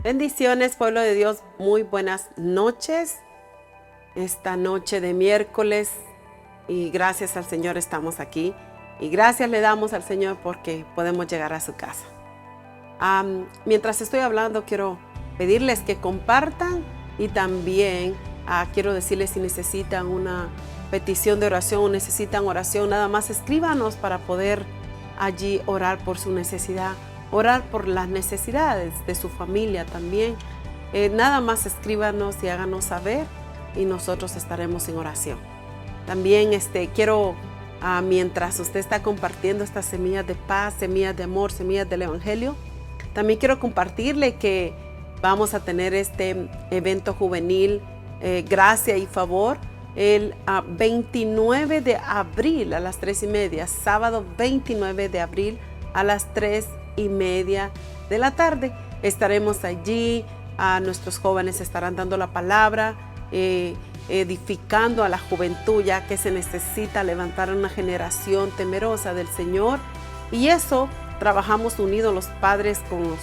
Bendiciones, pueblo de Dios, muy buenas noches. Esta noche de miércoles, y gracias al Señor estamos aquí. Y gracias le damos al Señor porque podemos llegar a su casa. Mientras estoy hablando, quiero pedirles que compartan y también quiero decirles si necesitan una petición de oración o necesitan oración, nada más escríbanos para poder allí orar por su necesidad, orar por las necesidades de su familia también. Nada más escríbanos y háganos saber y nosotros estaremos en oración. También quiero, mientras usted está compartiendo estas semillas de paz, semillas de amor, semillas del Evangelio, también quiero compartirle que vamos a tener este evento juvenil, Gracia y Favor, el 29 de abril a las 3:30, sábado 29 de abril a las 3:30 de la tarde. Estaremos allí, nuestros jóvenes estarán dando la palabra, edificando a la juventud, ya que se necesita levantar una generación temerosa del Señor. Y eso trabajamos unidos los padres con los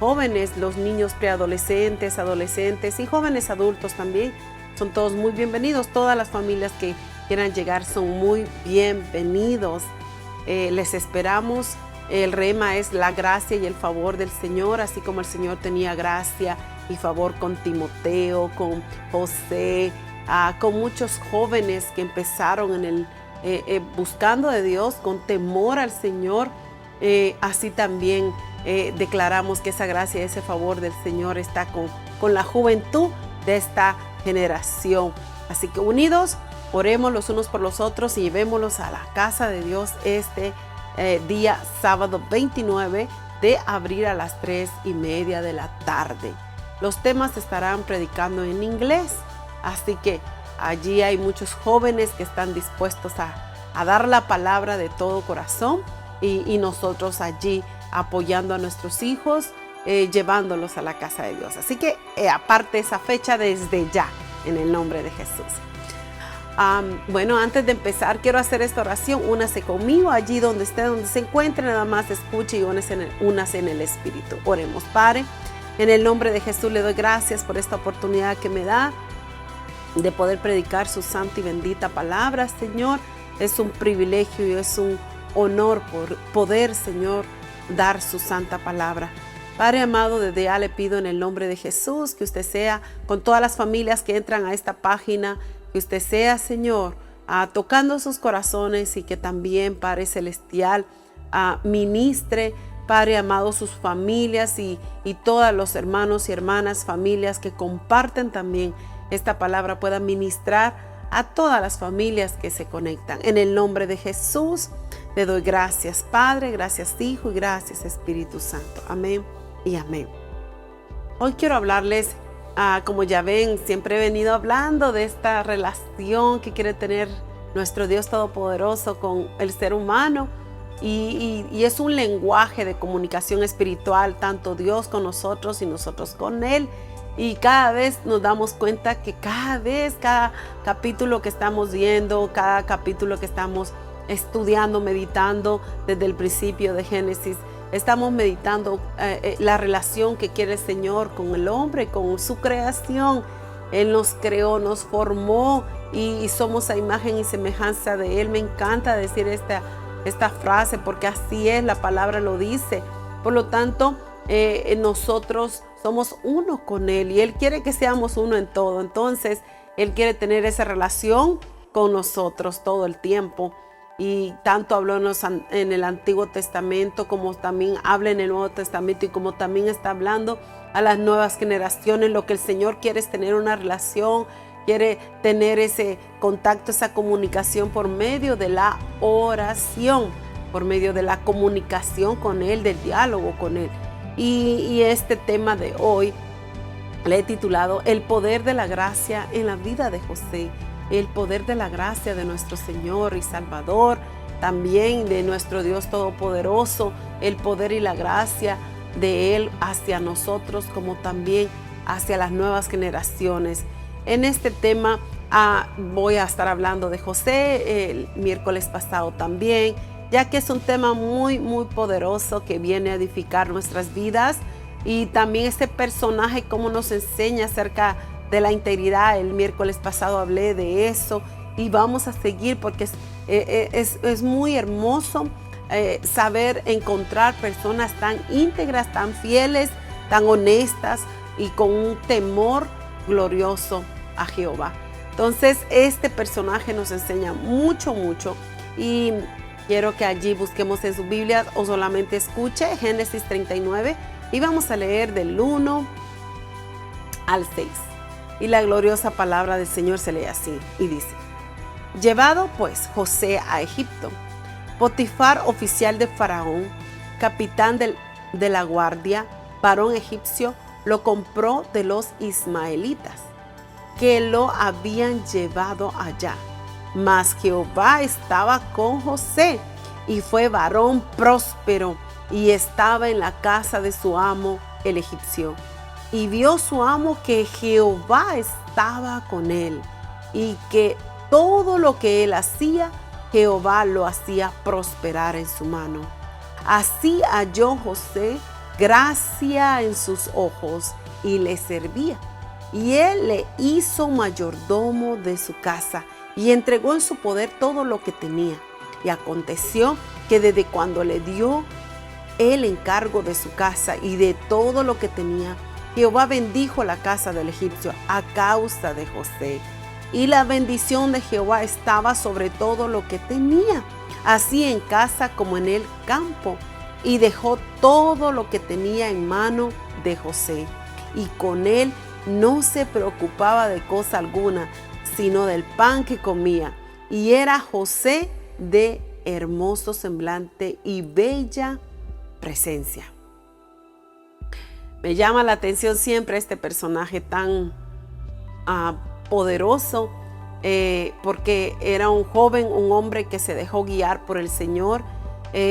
jóvenes, los niños preadolescentes, adolescentes y jóvenes adultos también. Son todos muy bienvenidos. Todas las familias que quieran llegar son muy bienvenidos. Les esperamos. El rema es la gracia y el favor del Señor, así como el Señor tenía gracia y favor con Timoteo, con José, con muchos jóvenes que empezaron buscando de Dios con temor al Señor. Así también declaramos que esa gracia y ese favor del Señor está con la juventud de esta generación. Así que unidos, oremos los unos por los otros y llevémoslos a la casa de Dios día sábado 29 de abril a las 3:30 de la tarde. Los temas estarán predicando en inglés, así que allí hay muchos jóvenes que están dispuestos a dar la palabra de todo corazón y nosotros allí apoyando a nuestros hijos, llevándolos a la casa de Dios. Así que aparte esa fecha desde ya, en el nombre de Jesús. Bueno, antes de empezar, quiero hacer esta oración. Únase conmigo allí donde se encuentre, nada más escuche y únase en el Espíritu. Oremos. Padre, en el nombre de Jesús le doy gracias por esta oportunidad que me da de poder predicar su santa y bendita palabra, Señor. Es un privilegio y es un honor por poder, Señor, dar su santa palabra. Padre amado, desde ya le pido en el nombre de Jesús que usted sea con todas las familias que entran a esta página, que usted sea, Señor, tocando sus corazones y que también, Padre Celestial, ministre, Padre amado, sus familias y todos los hermanos y hermanas, familias que comparten también esta palabra puedan ministrar a todas las familias que se conectan. En el nombre de Jesús le doy gracias, Padre, gracias Hijo y gracias Espíritu Santo. Amén y amén. Hoy quiero hablarles, como ya ven, siempre he venido hablando de esta relación que quiere tener nuestro Dios Todopoderoso con el ser humano. Y es un lenguaje de comunicación espiritual, tanto Dios con nosotros y nosotros con Él. Y cada vez nos damos cuenta que cada capítulo que estamos viendo, cada capítulo que estamos estudiando, meditando desde el principio de Génesis, estamos meditando la relación que quiere el Señor con el hombre, con su creación. Él nos creó, nos formó y somos a imagen y semejanza de Él. Me encanta decir esta frase porque así es, la palabra lo dice. Por lo tanto, nosotros somos uno con Él y Él quiere que seamos uno en todo. Entonces, Él quiere tener esa relación con nosotros todo el tiempo. Y tanto habló en el Antiguo Testamento como también habla en el Nuevo Testamento y como también está hablando a las nuevas generaciones. Lo que el Señor quiere es tener una relación, quiere tener ese contacto, esa comunicación por medio de la oración, por medio de la comunicación con Él, del diálogo con Él. Y este tema de hoy le he titulado El poder de la gracia en la vida de José. El poder de la gracia de nuestro Señor y Salvador, también de nuestro Dios Todopoderoso, el poder y la gracia de Él hacia nosotros como también hacia las nuevas generaciones. En este tema voy a estar hablando de José el miércoles pasado también, ya que es un tema muy, muy poderoso que viene a edificar nuestras vidas. Y también este personaje, cómo nos enseña acerca de la integridad. El miércoles pasado hablé de eso y vamos a seguir porque es muy hermoso saber encontrar personas tan íntegras, tan fieles, tan honestas y con un temor glorioso a Jehová. Entonces este personaje nos enseña mucho y quiero que allí busquemos en su Biblia o solamente escuche Génesis 39 y vamos a leer del 1 al 6. Y la gloriosa palabra del Señor se lee así y dice: llevado pues José a Egipto, Potifar, oficial de Faraón, capitán de la guardia, varón egipcio, lo compró de los ismaelitas, que lo habían llevado allá. Mas Jehová estaba con José, y fue varón próspero, y estaba en la casa de su amo, el egipcio. Y vio su amo que Jehová estaba con él, y que todo lo que él hacía, Jehová lo hacía prosperar en su mano. Así halló José gracia en sus ojos, y le servía. Y él le hizo mayordomo de su casa, y entregó en su poder todo lo que tenía. Y aconteció que desde cuando le dio el encargo de su casa y de todo lo que tenía, Jehová bendijo la casa del egipcio a causa de José. Y la bendición de Jehová estaba sobre todo lo que tenía, así en casa como en el campo. Y dejó todo lo que tenía en mano de José. Y con él no se preocupaba de cosa alguna, sino del pan que comía. Y era José de hermoso semblante y bella presencia. Me llama la atención siempre este personaje tan poderoso, porque era un joven, un hombre que se dejó guiar por el Señor,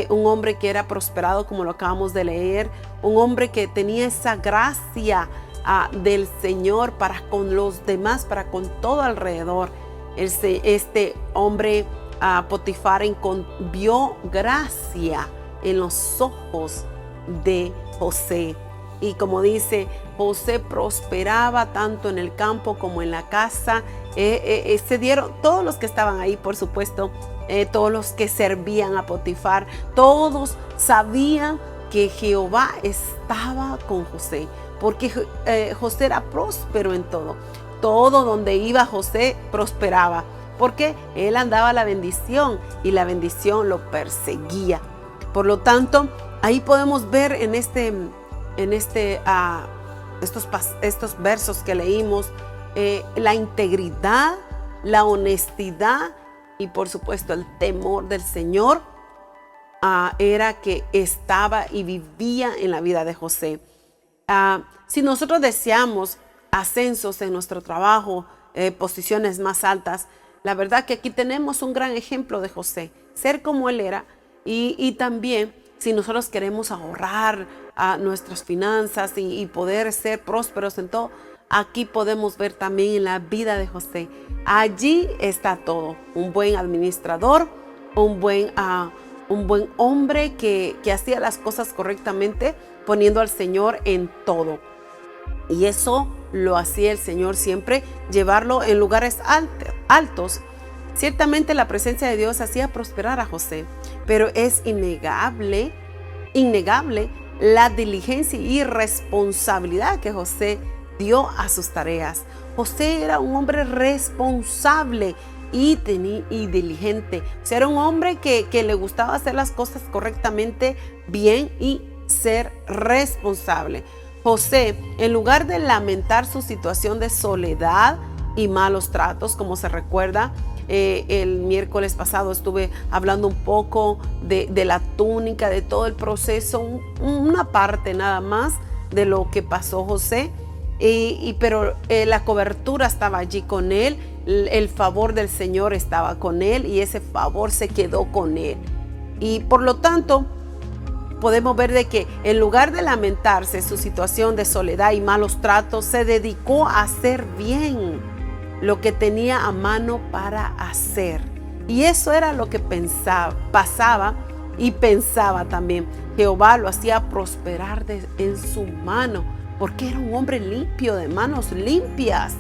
un hombre que era prosperado, como lo acabamos de leer, un hombre que tenía esa gracia del Señor para con los demás, para con todo alrededor. Este hombre Potifar vio gracia en los ojos de José. Y como dice, José prosperaba tanto en el campo como en la casa. Se dieron todos los que estaban ahí, por supuesto, todos los que servían a Potifar, todos sabían que Jehová estaba con José, porque José era próspero en todo. Todo donde iba José prosperaba, porque él andaba la bendición y la bendición lo perseguía. Por lo tanto, ahí podemos ver en estos versos que leímos, la integridad, la honestidad y por supuesto el temor del Señor era que estaba y vivía en la vida de José. Si nosotros deseamos ascensos en nuestro trabajo, posiciones más altas, la verdad que aquí tenemos un gran ejemplo de José, ser como él era. Y también si nosotros queremos ahorrar nuestras finanzas y poder ser prósperos en todo, aquí podemos ver también en la vida de José. Allí está todo. Un buen administrador, un buen hombre que hacía las cosas correctamente, poniendo al Señor en todo. Y eso lo hacía el Señor siempre, llevarlo en lugares altos. Ciertamente la presencia de Dios hacía prosperar a José, pero es innegable la diligencia y responsabilidad que José dio a sus tareas. José era un hombre responsable y diligente. O sea, era un hombre que le gustaba hacer las cosas correctamente, bien y ser responsable. José, en lugar de lamentar su situación de soledad y malos tratos, como se recuerda, el miércoles pasado estuve hablando un poco de la túnica, de todo el proceso, una parte nada más de lo que pasó José, pero la cobertura estaba allí con él, el favor del Señor estaba con él y ese favor se quedó con él. Y por lo tanto, podemos ver de que en lugar de lamentarse su situación de soledad y malos tratos, se dedicó a hacer bien lo que tenía a mano para hacer. Y eso era lo que pasaba Y pensaba también, Jehová lo hacía prosperar en su mano, porque era un hombre limpio, de manos limpias.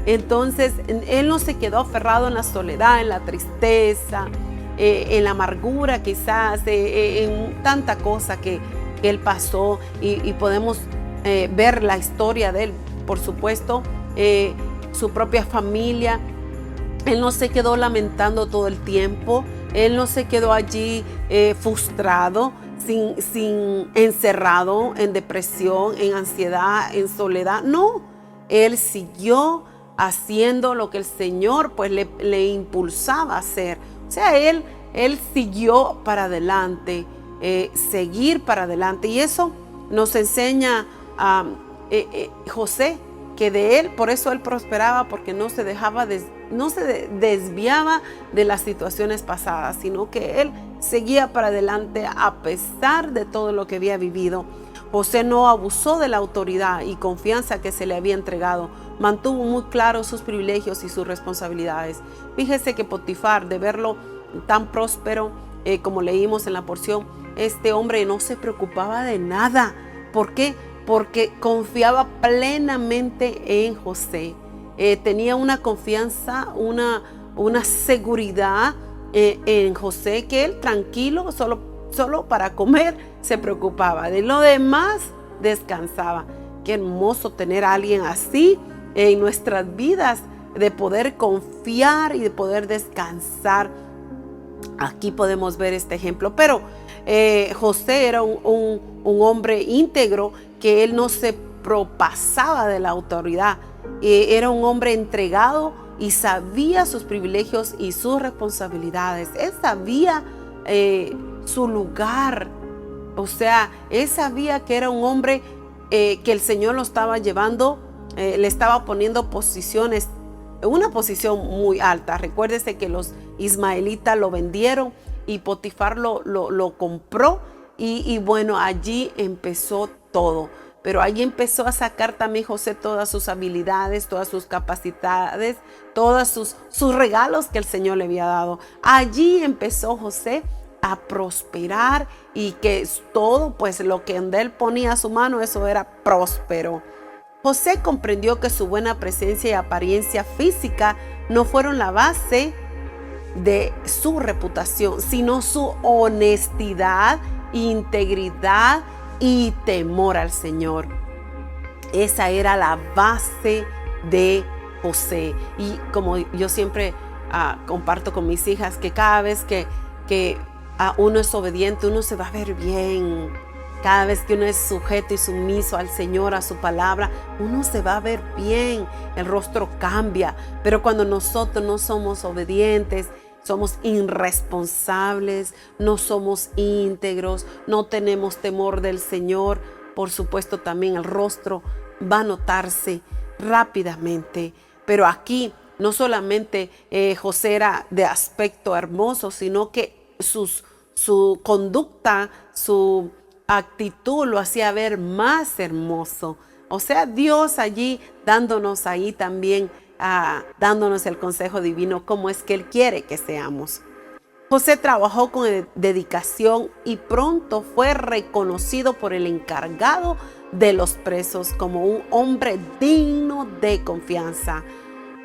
Entonces, él no se quedó aferrado en la soledad, en la tristeza, en la amargura quizás, en tanta cosa que él pasó. Y podemos ver la historia de él, por supuesto, su propia familia. Él no se quedó lamentando todo el tiempo. Él no se quedó allí frustrado, encerrado en depresión, en ansiedad, en soledad. No, él siguió haciendo lo que el Señor pues le impulsaba a hacer. O sea, él siguió para adelante, seguir para adelante. Y eso nos enseña a José, que de él, por eso él prosperaba, porque no se desviaba de las situaciones pasadas, sino que él seguía para adelante a pesar de todo lo que había vivido. José no abusó de la autoridad y confianza que se le había entregado. Mantuvo muy claros sus privilegios y sus responsabilidades. Fíjese que Potifar, de verlo tan próspero, como leímos en la porción, este hombre no se preocupaba de nada. ¿Por qué? Porque confiaba plenamente en José. Tenía una confianza, una seguridad en José, que él tranquilo, solo para comer se preocupaba. De lo demás descansaba. Qué hermoso tener a alguien así en nuestras vidas, de poder confiar y de poder descansar. Aquí podemos ver este ejemplo. Pero José era un hombre íntegro, que él no se propasaba de la autoridad. Era un hombre entregado y sabía sus privilegios y sus responsabilidades. Él sabía su lugar. O sea, él sabía que era un hombre que el Señor lo estaba llevando, le estaba poniendo posiciones, una posición muy alta. Recuérdese que los ismaelitas lo vendieron y Potifar lo compró. Y bueno, allí empezó todo. Pero ahí empezó a sacar también José todas sus habilidades, todas sus capacidades, todos sus regalos que el Señor le había dado. Allí empezó José a prosperar, y que todo, pues lo que él ponía a su mano, eso era próspero. José comprendió que su buena presencia y apariencia física no fueron la base de su reputación, sino su honestidad, integridad y temor al Señor. Esa era la base de José. Y como yo siempre comparto con mis hijas, que cada vez que uno es obediente, uno se va a ver bien. Cada vez que uno es sujeto y sumiso al Señor, a su palabra, uno se va a ver bien, el rostro cambia. Pero cuando nosotros no somos obedientes, somos irresponsables, no somos íntegros, no tenemos temor del Señor, por supuesto también el rostro va a notarse rápidamente. Pero aquí no solamente José era de aspecto hermoso, sino que su conducta, su actitud lo hacía ver más hermoso. O sea, Dios allí dándonos ahí también, dándonos el consejo divino, cómo es que Él quiere que seamos. José trabajó con dedicación y pronto fue reconocido por el encargado de los presos como un hombre digno de confianza.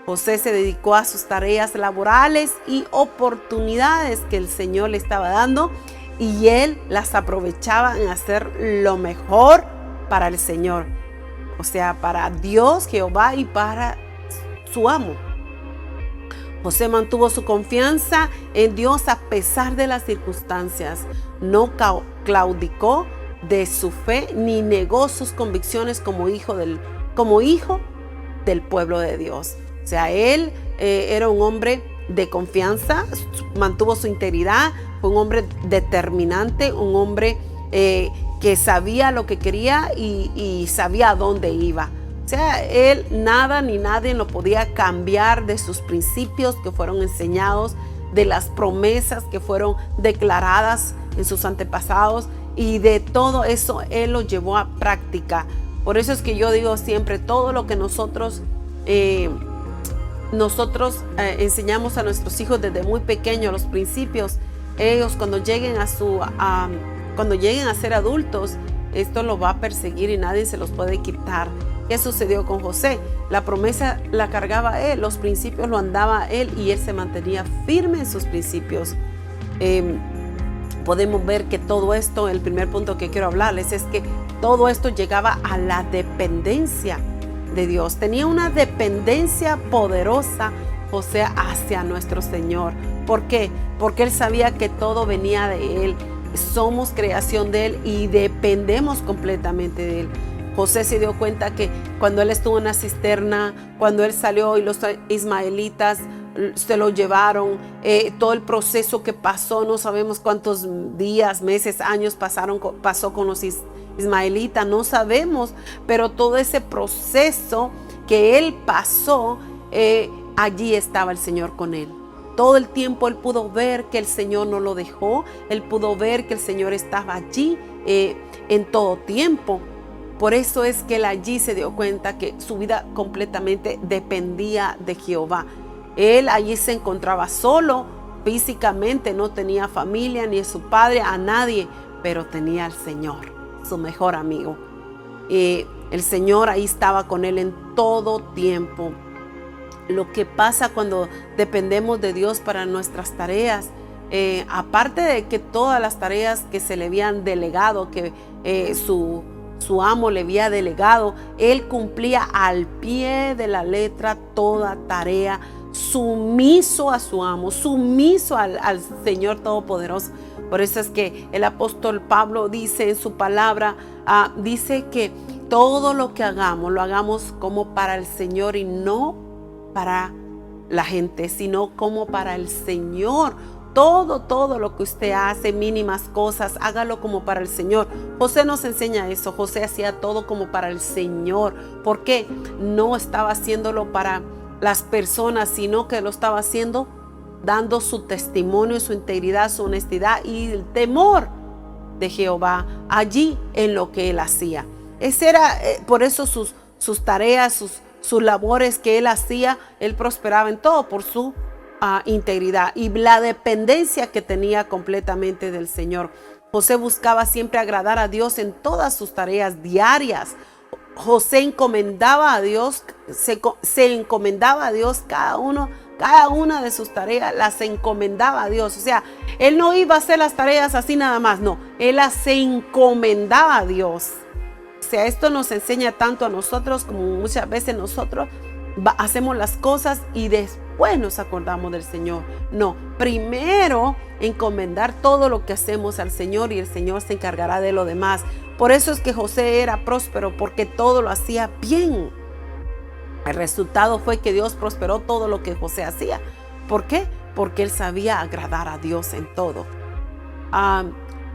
José se dedicó a sus tareas laborales y oportunidades que el Señor le estaba dando, y él las aprovechaba en hacer lo mejor para el Señor. O sea, para Dios, Jehová, y para su amo. José mantuvo su confianza en Dios a pesar de las circunstancias. No claudicó de su fe ni negó sus convicciones como hijo del pueblo de Dios. O sea, él era un hombre de confianza, mantuvo su integridad, fue un hombre determinante, un hombre que sabía lo que quería y sabía a dónde iba. O sea, él nada ni nadie lo podía cambiar de sus principios que fueron enseñados, de las promesas que fueron declaradas en sus antepasados, y de todo eso él lo llevó a práctica. Por eso es que yo digo siempre, todo lo que nosotros enseñamos a nuestros hijos desde muy pequeños, los principios, ellos cuando lleguen cuando lleguen a ser adultos, esto lo va a perseguir y nadie se los puede quitar. ¿Qué sucedió con José? La promesa la cargaba él, los principios lo andaba él y él se mantenía firme en sus principios. Podemos ver que todo esto, el primer punto que quiero hablarles es que todo esto llegaba a la dependencia de Dios. Tenía una dependencia poderosa José hacia nuestro Señor. ¿Por qué? Porque él sabía que todo venía de él. Somos creación de él y dependemos completamente de él. José se dio cuenta que cuando él estuvo en la cisterna, cuando él salió y los ismaelitas se lo llevaron, todo el proceso que pasó, no sabemos cuántos días, meses, años pasó con los ismaelitas, no sabemos, pero todo ese proceso que él pasó, allí estaba el Señor con él. Todo el tiempo él pudo ver que el Señor no lo dejó, él pudo ver que el Señor estaba allí en todo tiempo. Por eso es que él allí se dio cuenta que su vida completamente dependía de Jehová. Él allí se encontraba solo, físicamente no tenía familia, ni a su padre, a nadie, pero tenía al Señor, su mejor amigo. El Señor ahí estaba con él en todo tiempo. Lo que pasa cuando dependemos de Dios para nuestras tareas, aparte de que todas las tareas que se le habían delegado, que su amo le había delegado, él cumplía al pie de la letra toda tarea, sumiso a su amo, sumiso al Señor Todopoderoso. Por eso es que el apóstol Pablo dice en su palabra, dice que todo lo que hagamos, lo hagamos como para el Señor y no para la gente, sino como para el Señor. Todo lo que usted hace, mínimas cosas, hágalo como para el Señor. José nos enseña eso. José hacía todo como para el Señor. ¿Por qué? No estaba haciéndolo para las personas, sino que lo estaba haciendo dando su testimonio, su integridad, su honestidad y el temor de Jehová allí en lo que él hacía. Ese era, por eso sus tareas, sus labores que él hacía, él prosperaba en todo por su integridad y la dependencia que tenía completamente del Señor. José buscaba siempre agradar a Dios en todas sus tareas diarias. José encomendaba a Dios, se encomendaba a Dios cada una de sus tareas, las encomendaba a Dios. O sea, él no iba a hacer las tareas así nada más, no, él las encomendaba a Dios. O sea, esto nos enseña tanto a nosotros como muchas veces nosotros hacemos las cosas y después nos acordamos del Señor. No, primero encomendar todo lo que hacemos al Señor y el Señor se encargará de lo demás. Por eso es que José era próspero, porque todo lo hacía bien. El resultado fue que Dios prosperó todo lo que José hacía. ¿Por qué? Porque él sabía agradar a Dios en todo.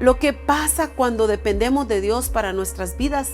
Lo que pasa cuando dependemos de Dios para nuestras vidas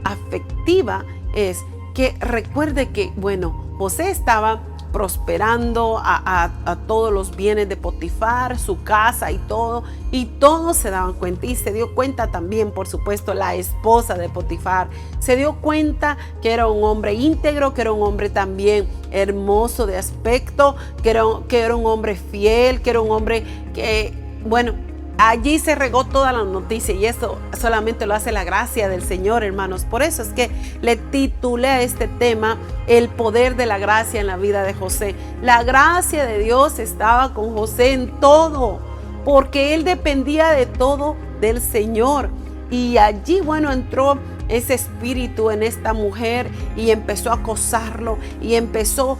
afectivas es que recuerde que, bueno, José estaba prosperando a todos los bienes de Potifar, su casa y todos se daban cuenta y se dio cuenta también, por supuesto, la esposa de Potifar. Se dio cuenta que era un hombre íntegro, que era un hombre también hermoso de aspecto, que era un hombre fiel, que era un hombre que, bueno, allí se regó toda la noticia y eso solamente lo hace la gracia del Señor, hermanos. Por eso es que le titulé a este tema el poder de la gracia en la vida de José. La gracia de Dios estaba con José en todo, porque él dependía de todo del Señor. Y allí, bueno, entró ese espíritu en esta mujer y empezó a acosarlo y esto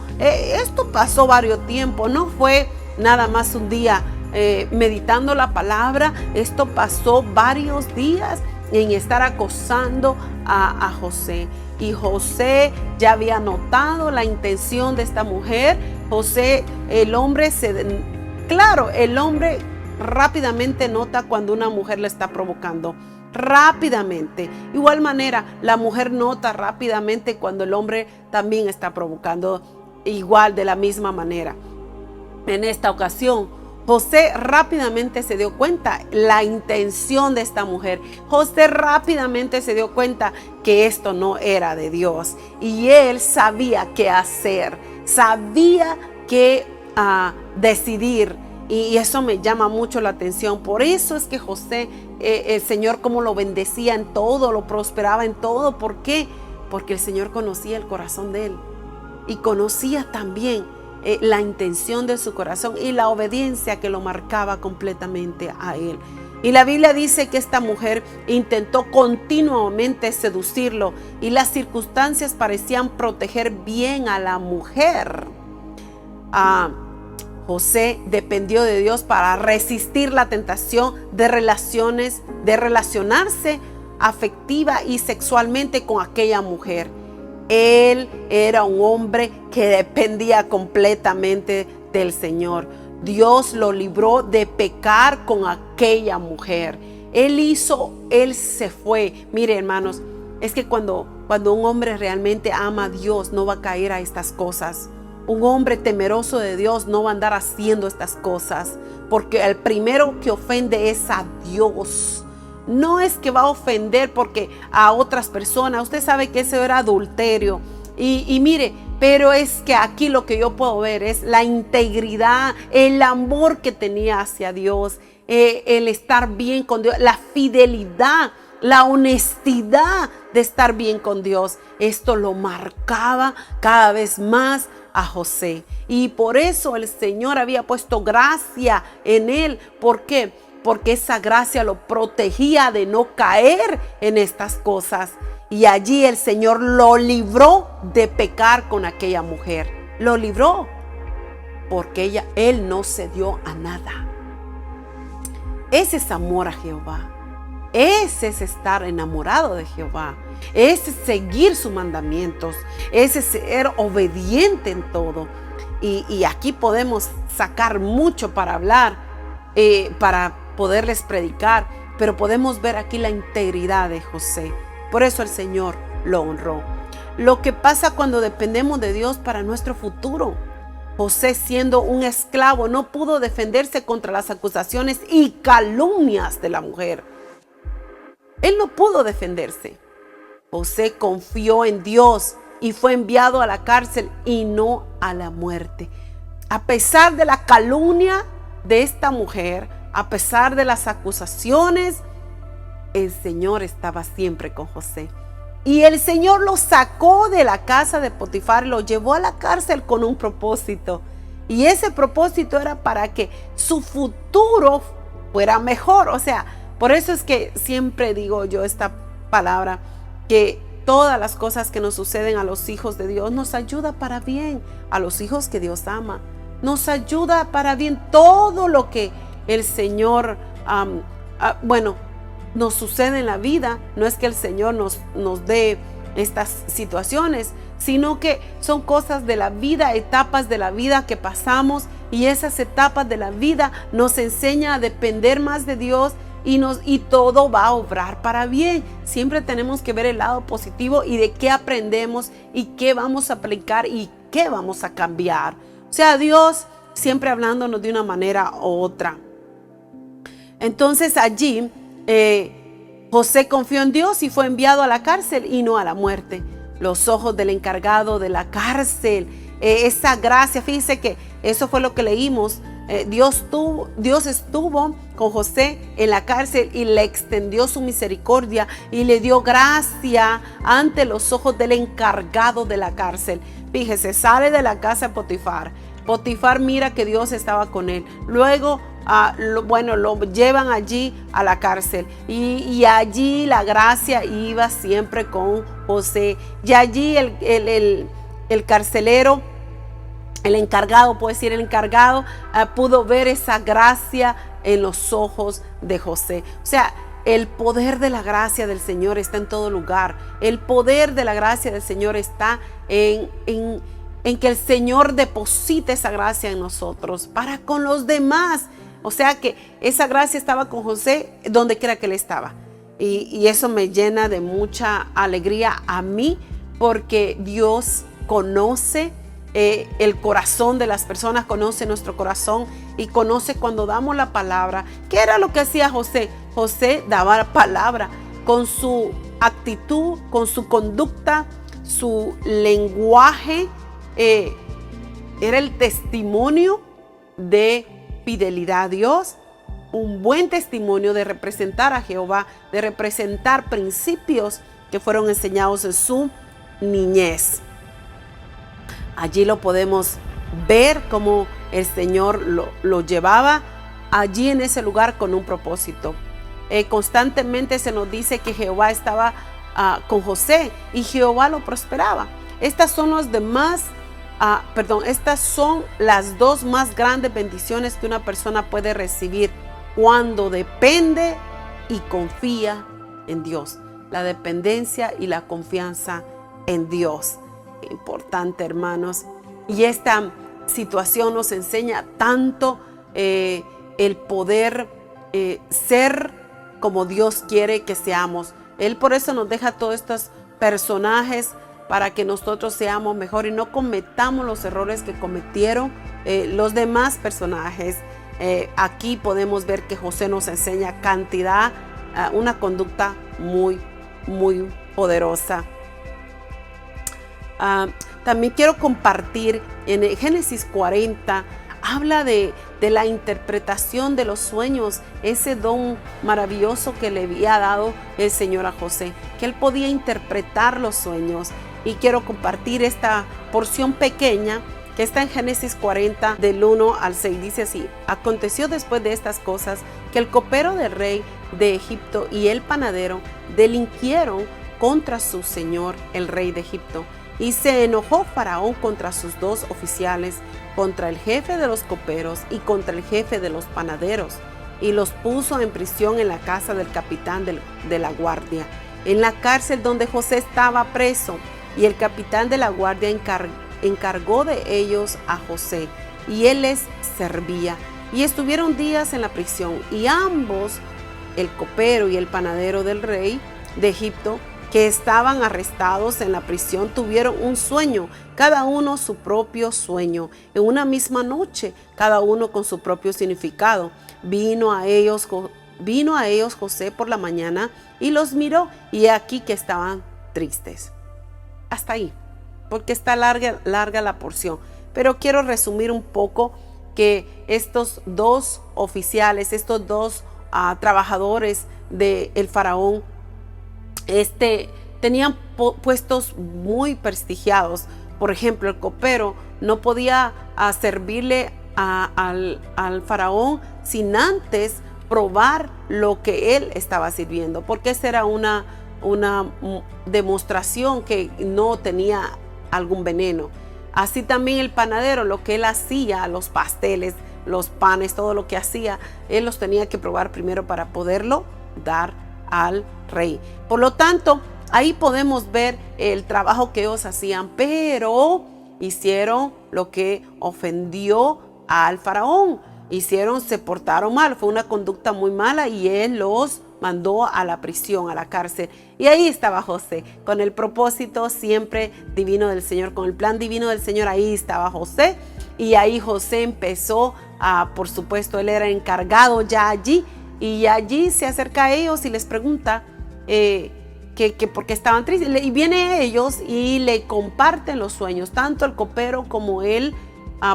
pasó varios tiempos, no fue nada más un día. Meditando la palabra, esto pasó varios días en estar acosando a José. Y José ya había notado la intención de esta mujer. José, el hombre rápidamente nota cuando una mujer le está provocando. Rápidamente. Igual manera, la mujer nota rápidamente cuando el hombre también está provocando, igual de la misma manera. En esta ocasión, José rápidamente se dio cuenta la intención de esta mujer. José rápidamente se dio cuenta que esto no era de Dios. Y él sabía qué hacer, sabía qué decidir. Y eso me llama mucho la atención. Por eso es que José, el Señor como lo bendecía en todo, lo prosperaba en todo. ¿Por qué? Porque el Señor conocía el corazón de él y conocía también la intención de su corazón y la obediencia que lo marcaba completamente a él. Y la Biblia dice que esta mujer intentó continuamente seducirlo y las circunstancias parecían proteger bien a la mujer. José dependió de Dios para resistir la tentación de relacionarse afectiva y sexualmente con aquella mujer. Él era un hombre que dependía completamente del Señor. Dios lo libró de pecar con aquella mujer. Él se fue. Mire, hermanos, es que cuando un hombre realmente ama a Dios, no va a caer a estas cosas. Un hombre temeroso de Dios no va a andar haciendo estas cosas, porque el primero que ofende es a Dios. No es que va a ofender porque a otras personas. Usted sabe que eso era adulterio. Y mire, pero es que aquí lo que yo puedo ver es la integridad, el amor que tenía hacia Dios, el estar bien con Dios, la fidelidad, la honestidad de estar bien con Dios. Esto lo marcaba cada vez más a José. Y por eso el Señor había puesto gracia en él. ¿Por qué? Porque esa gracia lo protegía de no caer en estas cosas. Y allí el Señor lo libró de pecar con aquella mujer. Lo libró porque él no cedió a nada. Ese es amor a Jehová. Ese es estar enamorado de Jehová. Ese es seguir sus mandamientos. Ese es ser obediente en todo. Y aquí podemos sacar mucho para hablar, para poderles predicar. Pero podemos ver aquí la integridad de José. Por eso el Señor lo honró. Lo que pasa cuando dependemos de Dios para nuestro futuro. José, siendo un esclavo, no pudo defenderse contra las acusaciones y calumnias de la mujer. Él no pudo defenderse. José confió en Dios y fue enviado a la cárcel y no a la muerte. A pesar de la calumnia de esta mujer, a pesar de las acusaciones, el Señor estaba siempre con José. Y el Señor lo sacó de la casa de Potifar, lo llevó a la cárcel con un propósito. Y ese propósito era para que su futuro fuera mejor. O sea, por eso es que siempre digo yo esta palabra, que todas las cosas que nos suceden a los hijos de Dios nos ayuda para bien, a los hijos que Dios ama. Nos ayuda para bien todo lo que el Señor, nos sucede en la vida. No es que el Señor nos dé estas situaciones, sino que son cosas de la vida, etapas de la vida que pasamos, y esas etapas de la vida nos enseña a depender más de Dios y todo va a obrar para bien. Siempre tenemos que ver el lado positivo y de qué aprendemos y qué vamos a aplicar y qué vamos a cambiar. O sea, Dios siempre hablándonos de una manera u otra. Entonces allí José confió en Dios y fue enviado a la cárcel y no a la muerte. Los ojos del encargado de la cárcel, esa gracia, fíjense que eso fue lo que leímos. Dios estuvo con José en la cárcel y le extendió su misericordia y le dio gracia ante los ojos del encargado de la cárcel. Fíjese, sale de la casa de Potifar. Potifar mira que Dios estaba con él. Luego lo llevan allí a la cárcel y allí la gracia iba siempre con José. Y allí el carcelero, el encargado pudo ver esa gracia en los ojos de José. O sea, el poder de la gracia del Señor está en todo lugar. El poder de la gracia del Señor está en que el Señor deposite esa gracia en nosotros para con los demás. O sea que esa gracia estaba con José donde quiera que él estaba. Y eso me llena de mucha alegría a mí, porque Dios conoce el corazón de las personas, conoce nuestro corazón y conoce cuando damos la palabra. ¿Qué era lo que hacía José? José daba la palabra con su actitud, con su conducta, su lenguaje. Era el testimonio de fidelidad a Dios, un buen testimonio de representar a Jehová, de representar principios que fueron enseñados en su niñez. Allí lo podemos ver cómo el Señor lo llevaba allí en ese lugar con un propósito. Constantemente se nos dice que Jehová estaba con José y Jehová lo prosperaba. Estas son las dos más grandes bendiciones que una persona puede recibir cuando depende y confía en Dios. La dependencia y la confianza en Dios. Importante, hermanos. Y esta situación nos enseña tanto el poder ser como Dios quiere que seamos. Él por eso nos deja todos estos personajes para que nosotros seamos mejor y no cometamos los errores que cometieron los demás personajes. Aquí podemos ver que José nos enseña una conducta muy, muy poderosa. También quiero compartir en Génesis 40, habla de la interpretación de los sueños, ese don maravilloso que le había dado el Señor a José, que él podía interpretar los sueños. Y quiero compartir esta porción pequeña que está en Génesis 40 del 1 al 6. Dice así: aconteció después de estas cosas que el copero del rey de Egipto y el panadero delinquieron contra su señor, el rey de Egipto. Y se enojó Faraón contra sus dos oficiales, contra el jefe de los coperos y contra el jefe de los panaderos, y los puso en prisión en la casa del capitán de la guardia, en la cárcel donde José estaba preso. Y el capitán de la guardia encargó de ellos a José, y él les servía. Y estuvieron días en la prisión, y ambos, el copero y el panadero del rey de Egipto, que estaban arrestados en la prisión, tuvieron un sueño, cada uno su propio sueño, en una misma noche, cada uno con su propio significado. Vino a ellos José por la mañana y los miró, y aquí que estaban tristes. Hasta ahí, porque está larga la porción. Pero quiero resumir un poco que estos dos oficiales, estos dos trabajadores del faraón, tenían puestos muy prestigiados. Por ejemplo, el copero no podía servirle al faraón sin antes probar lo que él estaba sirviendo, porque esa era una demostración que no tenía algún veneno. Así también el panadero, lo que él hacía, los pasteles, los panes, todo lo que hacía, él los tenía que probar primero para poderlo dar al rey. Por lo tanto, ahí podemos ver el trabajo que ellos hacían, pero hicieron lo que ofendió al faraón. Se portaron mal, fue una conducta muy mala y él los mandó a la prisión, a la cárcel. Y ahí estaba José, con el propósito siempre divino del Señor, con el plan divino del Señor. Ahí estaba José, y ahí José empezó por supuesto, él era encargado ya allí, y allí se acerca a ellos y les pregunta que por qué estaban tristes. Y viene ellos y le comparten los sueños, tanto el copero como el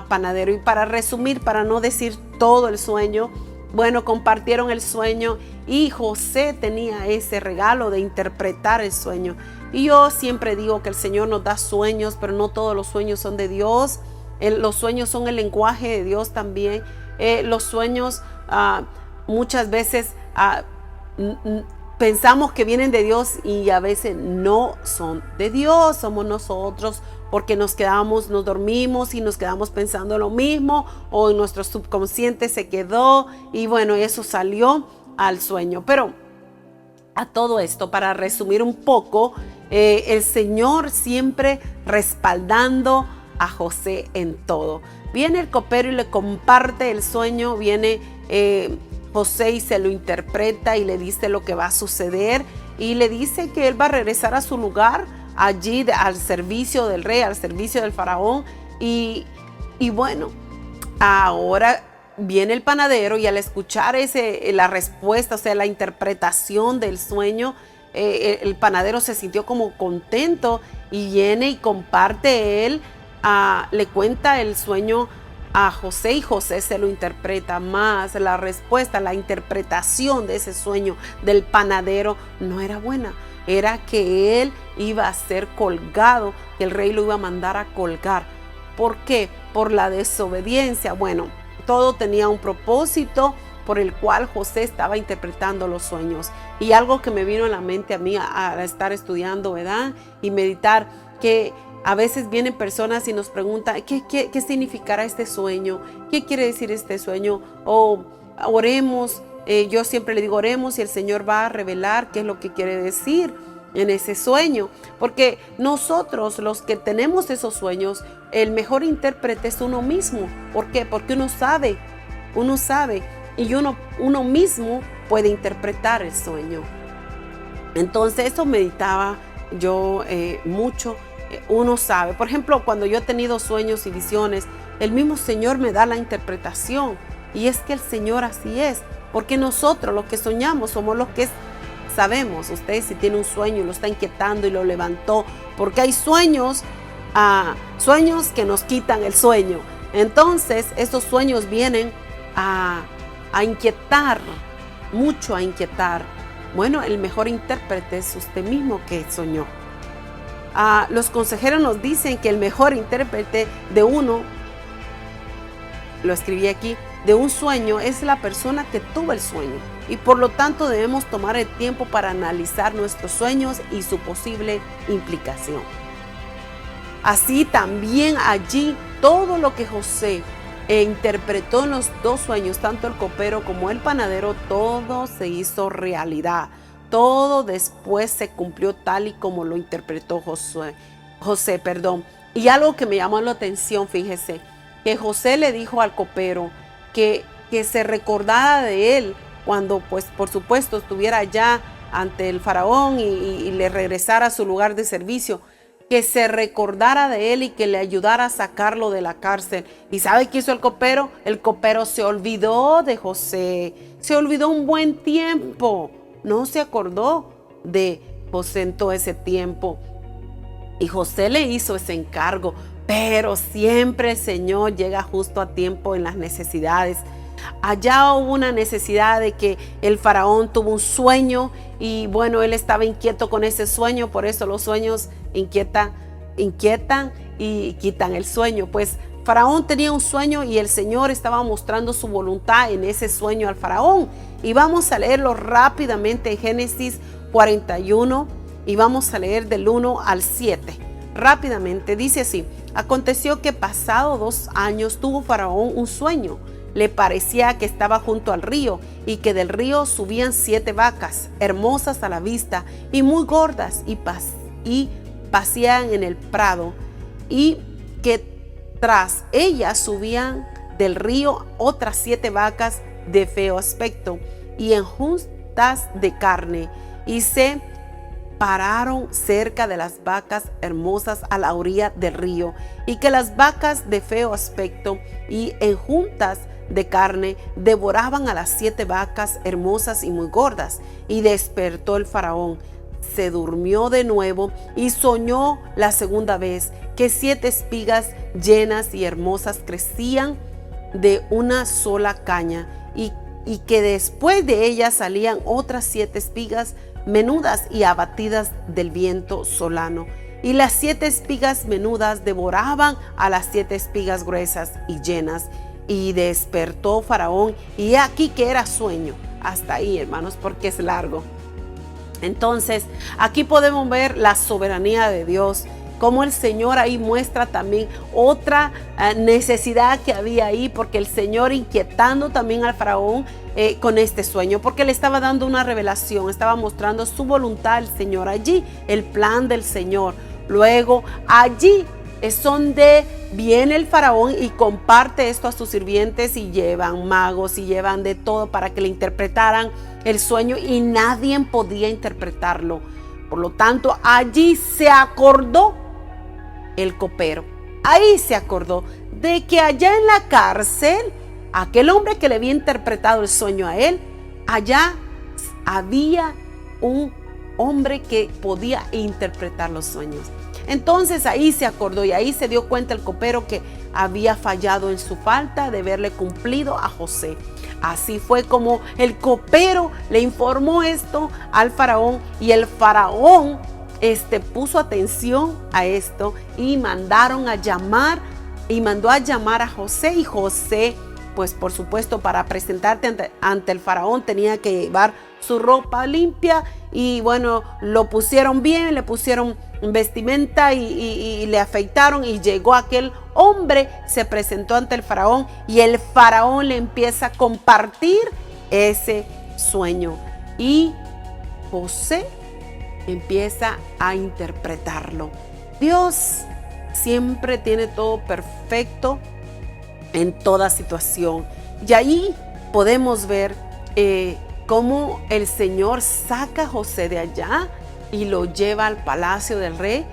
panadero. Y para resumir, para no decir todo el sueño, bueno, compartieron el sueño y José tenía ese regalo de interpretar el sueño. Y yo siempre digo que el Señor nos da sueños, pero no todos los sueños son de Dios. Los sueños son el lenguaje de Dios también. Los sueños muchas veces pensamos que vienen de Dios y a veces no son de Dios. Somos nosotros, porque nos dormimos y nos quedamos pensando lo mismo, o en nuestro subconsciente se quedó y bueno, eso salió al sueño. Pero a todo esto, para resumir un poco, el Señor siempre respaldando a José en todo. Viene el copero y le comparte el sueño, viene José y se lo interpreta y le dice lo que va a suceder, y le dice que él va a regresar a su lugar allí al servicio del rey, al servicio del faraón. Y bueno, ahora viene el panadero y al escuchar la respuesta, o sea, la interpretación del sueño, el panadero se sintió como contento y viene y comparte él, le cuenta el sueño a José y José se lo interpreta más. La respuesta, la interpretación de ese sueño del panadero no era buena. Era que él iba a ser colgado, que el rey lo iba a mandar a colgar. ¿Por qué? Por la desobediencia. Bueno, todo tenía un propósito por el cual José estaba interpretando los sueños. Y algo que me vino a la mente a mí a estar estudiando, ¿verdad? Y meditar, que a veces vienen personas y nos preguntan, ¿qué significará este sueño? ¿Qué quiere decir este sueño? O oremos, yo siempre le digo, oremos y el Señor va a revelar qué es lo que quiere decir en ese sueño. Porque nosotros, los que tenemos esos sueños, el mejor intérprete es uno mismo. ¿Por qué? Porque uno sabe y uno mismo puede interpretar el sueño. Entonces eso meditaba yo mucho. Uno sabe, por ejemplo, cuando yo he tenido sueños y visiones, el mismo Señor me da la interpretación. Y es que el Señor así es, porque nosotros los que soñamos somos los que sabemos. Usted si tiene un sueño y lo está inquietando y lo levantó, porque hay sueños que nos quitan el sueño. Entonces esos sueños vienen a inquietar, mucho a inquietar. Bueno, el mejor intérprete es usted mismo que soñó. Los consejeros nos dicen que el mejor intérprete de uno, lo escribí aquí, de un sueño es la persona que tuvo el sueño. Y por lo tanto debemos tomar el tiempo para analizar nuestros sueños y su posible implicación. Así también allí todo lo que José interpretó en los dos sueños, tanto el copero como el panadero, todo se hizo realidad. Todo después se cumplió tal y como lo interpretó José. Y algo que me llamó la atención, fíjese, que José le dijo al copero que se recordara de él cuando, pues, por supuesto, estuviera allá ante el faraón y le regresara a su lugar de servicio, que se recordara de él y que le ayudara a sacarlo de la cárcel. ¿Y sabe qué hizo el copero? El copero se olvidó de José, se olvidó un buen tiempo. No se acordó de José en todo ese tiempo. Y José le hizo ese encargo, pero siempre el Señor llega justo a tiempo en las necesidades. Allá hubo una necesidad de que el faraón tuvo un sueño y bueno, él estaba inquieto con ese sueño, por eso los sueños inquietan y quitan el sueño. Pues Faraón tenía un sueño y el Señor estaba mostrando su voluntad en ese sueño al faraón. Y vamos a leerlo rápidamente en Génesis 41 y vamos a leer del 1 al 7. Rápidamente dice así: aconteció que pasado 2 años tuvo Faraón un sueño. Le parecía que estaba junto al río y que del río subían 7 vacas, hermosas a la vista y muy gordas, y paseaban en el prado, y que tras ellas subían del río otras 7 vacas de feo aspecto y enjuntas de carne, y se pararon cerca de las vacas hermosas a la orilla del río, y que las vacas de feo aspecto y enjuntas de carne devoraban a las 7 vacas hermosas y muy gordas. Y despertó el faraón, se durmió de nuevo y soñó la segunda vez que 7 espigas llenas y hermosas crecían de una sola caña, y que después de ellas salían otras 7 espigas menudas y abatidas del viento solano. Y las 7 espigas menudas devoraban a las 7 espigas gruesas y llenas. Y despertó Faraón, y aquí que era sueño. Hasta ahí, hermanos, porque es largo. Entonces, aquí podemos ver la soberanía de Dios, como el Señor ahí muestra también otra necesidad que había ahí, porque el Señor inquietando también al faraón con este sueño, porque le estaba dando una revelación, estaba mostrando su voluntad al Señor allí, el plan del Señor. Luego allí es donde viene el faraón y comparte esto a sus sirvientes, y llevan magos y llevan de todo para que le interpretaran el sueño, y nadie podía interpretarlo. Por lo tanto, allí se acordó el copero. Ahí se acordó de que allá en la cárcel, aquel hombre que le había interpretado el sueño a él, allá había un hombre que podía interpretar los sueños. Entonces ahí se acordó y ahí se dio cuenta el copero que había fallado en su falta de haberle cumplido a José. Así fue como el copero le informó esto al faraón, y el faraón puso atención a esto y mandó a llamar a José. Y José, pues por supuesto, para presentarte ante el faraón tenía que llevar su ropa limpia, y bueno, lo pusieron bien, le pusieron vestimenta y le afeitaron, y llegó aquel hombre, se presentó ante el faraón, y el faraón le empieza a compartir ese sueño, y José empieza a interpretarlo. Dios siempre tiene todo perfecto en toda situación, y ahí podemos ver cómo el Señor saca a José de allá y lo lleva al palacio del rey,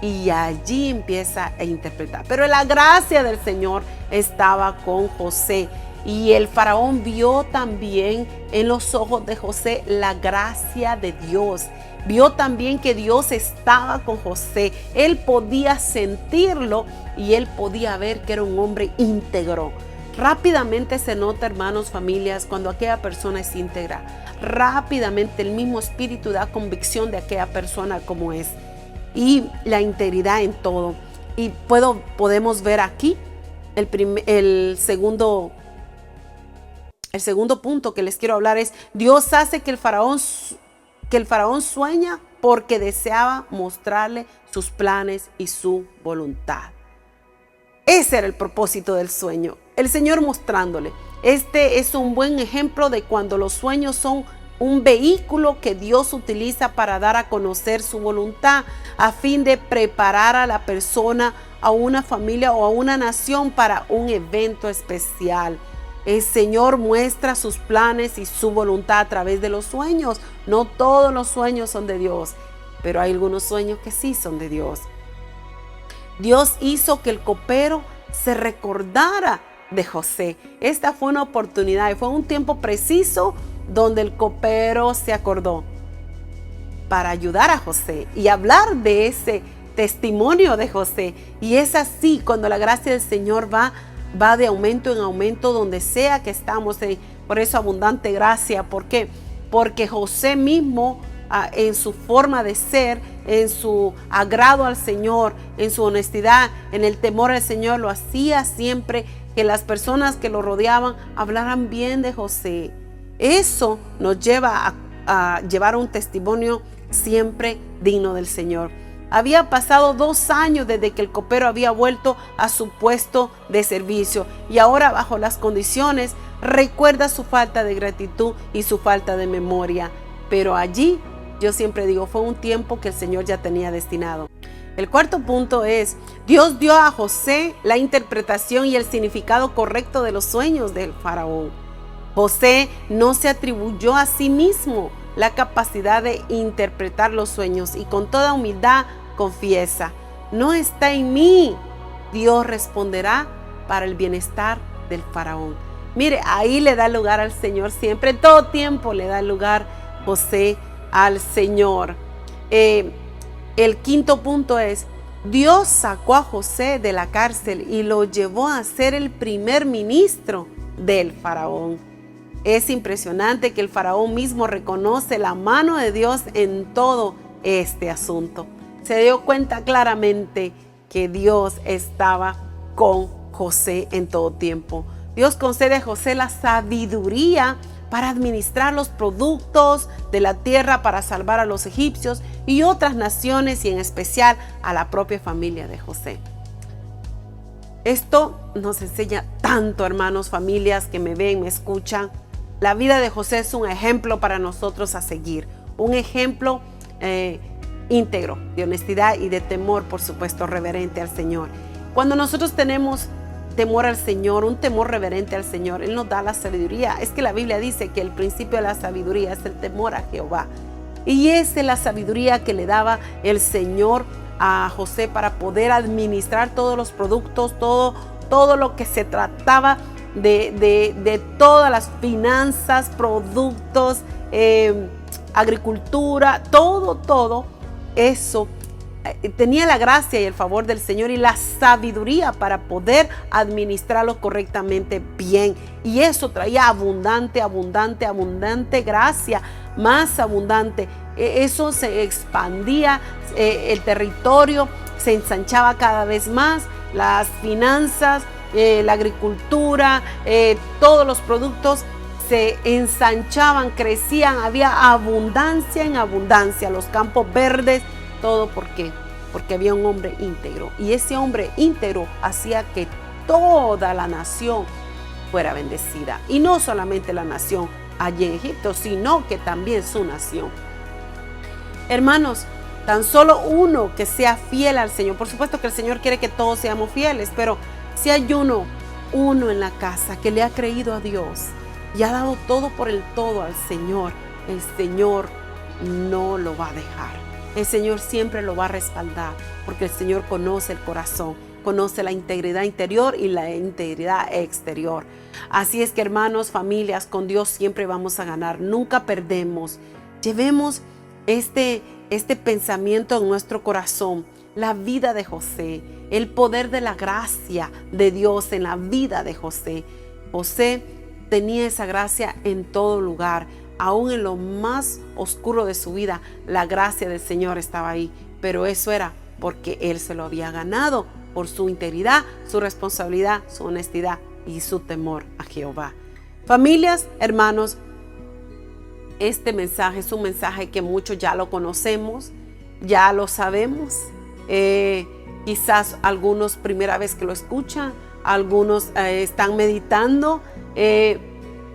y allí empieza a interpretar. Pero la gracia del Señor estaba con José, y el faraón vio también en los ojos de José la gracia de Dios. Vio también que Dios estaba con José. Él podía sentirlo y él podía ver que era un hombre íntegro. Rápidamente se nota, hermanos, familias, cuando aquella persona es íntegra. Rápidamente el mismo espíritu da convicción de aquella persona como es. Y la integridad en todo. Y podemos ver aquí el segundo punto que les quiero hablar es: Dios hace que el faraón sueña porque deseaba mostrarle sus planes y su voluntad. Ese era el propósito del sueño, el Señor mostrándole. Este es un buen ejemplo de cuando los sueños son un vehículo que Dios utiliza para dar a conocer su voluntad, a fin de preparar a la persona, a una familia o a una nación para un evento especial. El Señor muestra sus planes y su voluntad a través de los sueños. No todos los sueños son de Dios, pero hay algunos sueños que sí son de Dios. Dios hizo que el copero se recordara de José. Esta fue una oportunidad y fue un tiempo preciso donde el copero se acordó para ayudar a José y hablar de ese testimonio de José. Y es así cuando la gracia del Señor va de aumento en aumento donde sea que estamos. Por eso abundante gracia. ¿Por qué? Porque José mismo, en su forma de ser, en su agrado al Señor, en su honestidad, en el temor al Señor, lo hacía siempre que las personas que lo rodeaban hablaran bien de José. Eso nos lleva a llevar un testimonio siempre digno del Señor. Había pasado 2 años desde que el copero había vuelto a su puesto de servicio, y ahora, bajo las condiciones, recuerda su falta de gratitud y su falta de memoria. Pero allí, yo siempre digo, fue un tiempo que el Señor ya tenía destinado. El cuarto punto es: Dios dio a José la interpretación y el significado correcto de los sueños del faraón. José no se atribuyó a sí mismo la capacidad de interpretar los sueños, y con toda humildad confiesa: no está en mí. Dios responderá para el bienestar del faraón. Mire, ahí le da lugar al Señor siempre, en todo tiempo le da lugar José al Señor. El quinto punto es: Dios sacó a José de la cárcel y lo llevó a ser el primer ministro del faraón. Es impresionante que el faraón mismo reconoce la mano de Dios en todo este asunto. Se dio cuenta claramente que Dios estaba con José en todo tiempo. Dios concede a José la sabiduría para administrar los productos de la tierra, para salvar a los egipcios y otras naciones, y en especial a la propia familia de José. Esto nos enseña tanto, hermanos, familias que me ven, me escuchan. La vida de José es un ejemplo para nosotros a seguir, un ejemplo íntegro de honestidad y de temor, por supuesto, reverente al Señor. Cuando nosotros tenemos temor al Señor, un temor reverente al Señor, Él nos da la sabiduría. Es que la Biblia dice que el principio de la sabiduría es el temor a Jehová. Y esa es la sabiduría que le daba el Señor a José para poder administrar todos los productos, todo lo que se trataba de todas las finanzas, productos, agricultura, todo eso tenía la gracia y el favor del Señor y la sabiduría para poder administrarlo correctamente bien. Y eso traía abundante gracia, más abundante. Eso se expandía, el territorio se ensanchaba cada vez más, las finanzas, la agricultura, todos los productos se ensanchaban, crecían, había abundancia en abundancia, los campos verdes, todo. ¿Por qué? Porque había un hombre íntegro, y ese hombre íntegro hacía que toda la nación fuera bendecida, y no solamente la nación allí en Egipto, sino que también su nación. Hermanos, tan solo uno que sea fiel al Señor. Por supuesto que el Señor quiere que todos seamos fieles, pero si hay uno en la casa que le ha creído a Dios y ha dado todo por el todo al Señor, el Señor no lo va a dejar. El Señor siempre lo va a respaldar, porque el Señor conoce el corazón, conoce la integridad interior y la integridad exterior. Así es que, hermanos, familias, con Dios siempre vamos a ganar, nunca perdemos. Llevemos este pensamiento en nuestro corazón, la vida de José, el poder de la gracia de Dios en la vida de José. José tenía esa gracia en todo lugar, aún en lo más oscuro de su vida, la gracia del Señor estaba ahí, pero eso era porque él se lo había ganado por su integridad, su responsabilidad, su honestidad y su temor a Jehová. Familias, hermanos, este mensaje es un mensaje que muchos ya lo conocemos, ya lo sabemos. Quizás algunos primera vez que lo escuchan, algunos están meditando.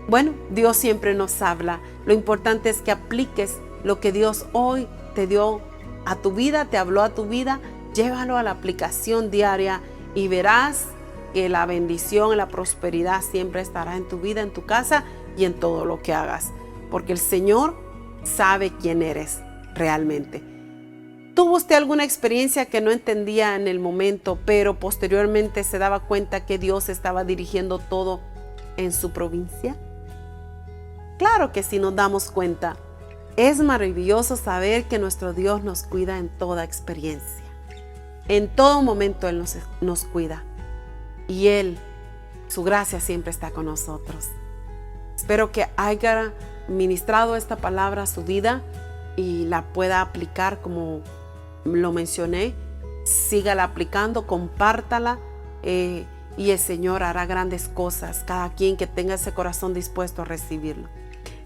Bueno, Dios siempre nos habla. Lo importante es que apliques lo que Dios hoy te dio a tu vida, te habló a tu vida. Llévalo a la aplicación diaria y verás que la bendición y la prosperidad siempre estará en tu vida, en tu casa y en todo lo que hagas. Porque el Señor sabe quién eres realmente. ¿Tuvo usted alguna experiencia que no entendía en el momento, pero posteriormente se daba cuenta que Dios estaba dirigiendo todo en su provincia? Claro que sí, nos damos cuenta. Es maravilloso saber que nuestro Dios nos cuida en toda experiencia. En todo momento Él nos cuida. Y Él, su gracia siempre está con nosotros. Espero que haya ministrado esta palabra a su vida y la pueda aplicar como lo mencioné. Sígala aplicando, compártala y el Señor hará grandes cosas. Cada quien que tenga ese corazón dispuesto a recibirlo.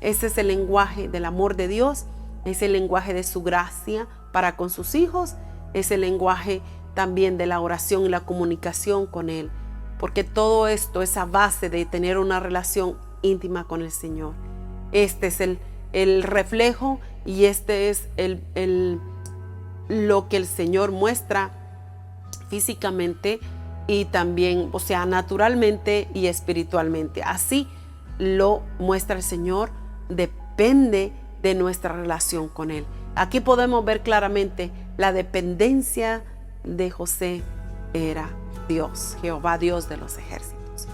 Ese es el lenguaje del amor de Dios, es el lenguaje de su gracia para con sus hijos, es el lenguaje también de la oración y la comunicación con Él, porque todo esto es a base de tener una relación íntima con el Señor. Este es el reflejo y este es lo que el Señor muestra físicamente y también, o sea, naturalmente y espiritualmente. Así lo muestra el Señor, depende de nuestra relación con Él. Aquí podemos ver claramente la dependencia de José era Dios, Jehová, Dios de los ejércitos.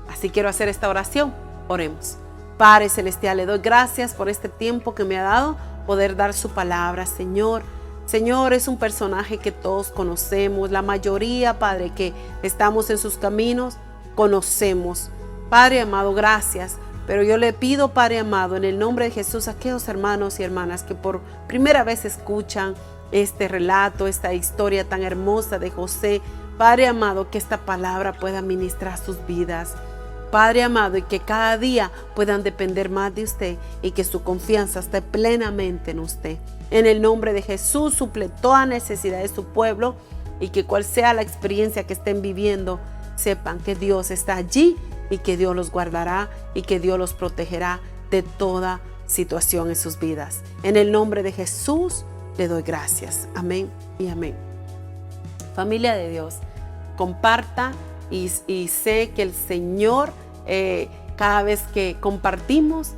Así quiero hacer esta oración. Oremos. Padre Celestial, le doy gracias por este tiempo que me ha dado poder dar su palabra, Señor. Señor, es un personaje que todos conocemos, la mayoría, Padre, que estamos en sus caminos, conocemos. Padre amado, gracias. Pero yo le pido, Padre amado, en el nombre de Jesús, a aquellos hermanos y hermanas que por primera vez escuchan este relato, esta historia tan hermosa de José, Padre amado, que esta palabra pueda ministrar sus vidas. Padre amado, y que cada día puedan depender más de usted y que su confianza esté plenamente en usted. En el nombre de Jesús, suple toda necesidad de su pueblo y que cual sea la experiencia que estén viviendo, sepan que Dios está allí y que Dios los guardará y que Dios los protegerá de toda situación en sus vidas. En el nombre de Jesús le doy gracias. Amén y amén. Familia de Dios, comparta y sé que el Señor, cada vez que compartimos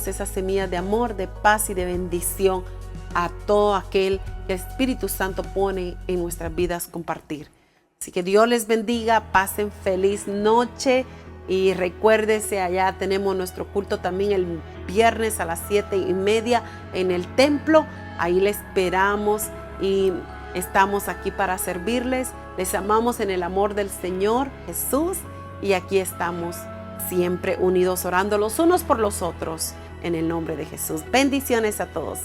esas semillas de amor, de paz y de bendición a todo aquel que el Espíritu Santo pone en nuestras vidas compartir. Así que Dios les bendiga, pasen feliz noche y recuérdese, allá tenemos nuestro culto también el viernes a las 7:30 en el templo. Ahí le esperamos y Estamos aquí para servirles. Les amamos en el amor del Señor Jesús y aquí estamos siempre unidos orando los unos por los otros en el nombre de Jesús. Bendiciones a todos.